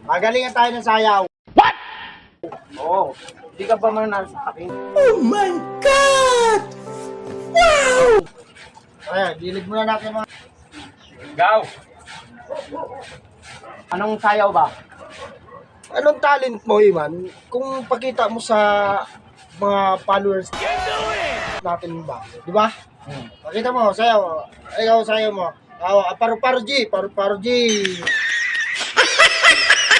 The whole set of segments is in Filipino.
Magalingan tayo ng sayaw. Oo. Di ka ba mananalo sa akin? Oh my God! Wow! Ayan, dilig muna natin mga... Gaw! Anong sayaw ba? Anong talent mo, Iman? Kung pakita mo sa mga followers natin ba? Di ba? Pakita mo, sayaw. Ikaw, sayaw mo. Paru-paro G. Paru-paro G.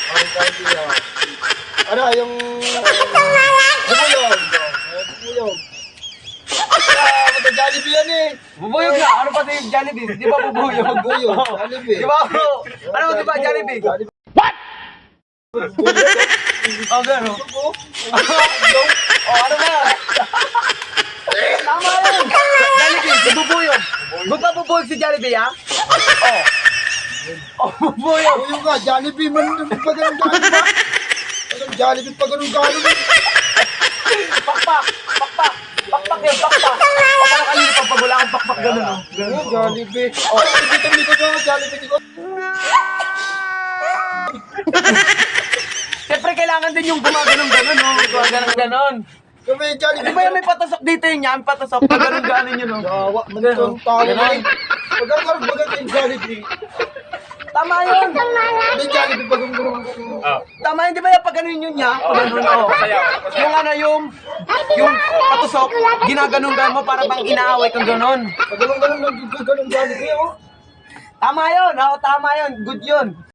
Paru-paro G. Ano, yung... Bubuyog. Bubuyog. Mag-Jollibee yan eh. Bubuyog na! Ano pa si Jollibee? Di ba bubuyog? Bubuyog. Oo. Jollibee. Di ba ako? Ano di ba Jollibee? Jollibee. Oh, gano'n. Oh, ano ba yan? Tama yun! Jollibee, si bubuyog. Ba't ba bubuyog si Jollibee, ha? Oh. Oh, bubuyog. Bubuyog ka, Jollibee man pa ganun-ganun ba? Jollibee pa ganun-ganun. Pakpak! Pakpak! Pakpak yun, pakpak! O parang kanina pag wala kang pakpak gano'n, no? Oh, Jollibee. Oh, dito ko, Jollibee ko. Siyempre, kailangan din yung gumaganon-ganon, no? Gumaganon-ganon. Kami, Di Jollibee. ba yung may patusok dito yun yan? Patusok, gano'n-ganon yun, no? Gawa, manitong tao eh. Bagat yung Jollibee. Tama yun! Hindi, Jollibee pa ganun-ganun. Tama yun, di ba yung pag gano'n yun niya? Pag gano'n, no? Yung ano, yung patusok, ginaganon-ganon mo para bang inaaway kang ganon. Pag ganun-ganun, ganun Jollibee, oh. Tama yun, tama yun. Good yun.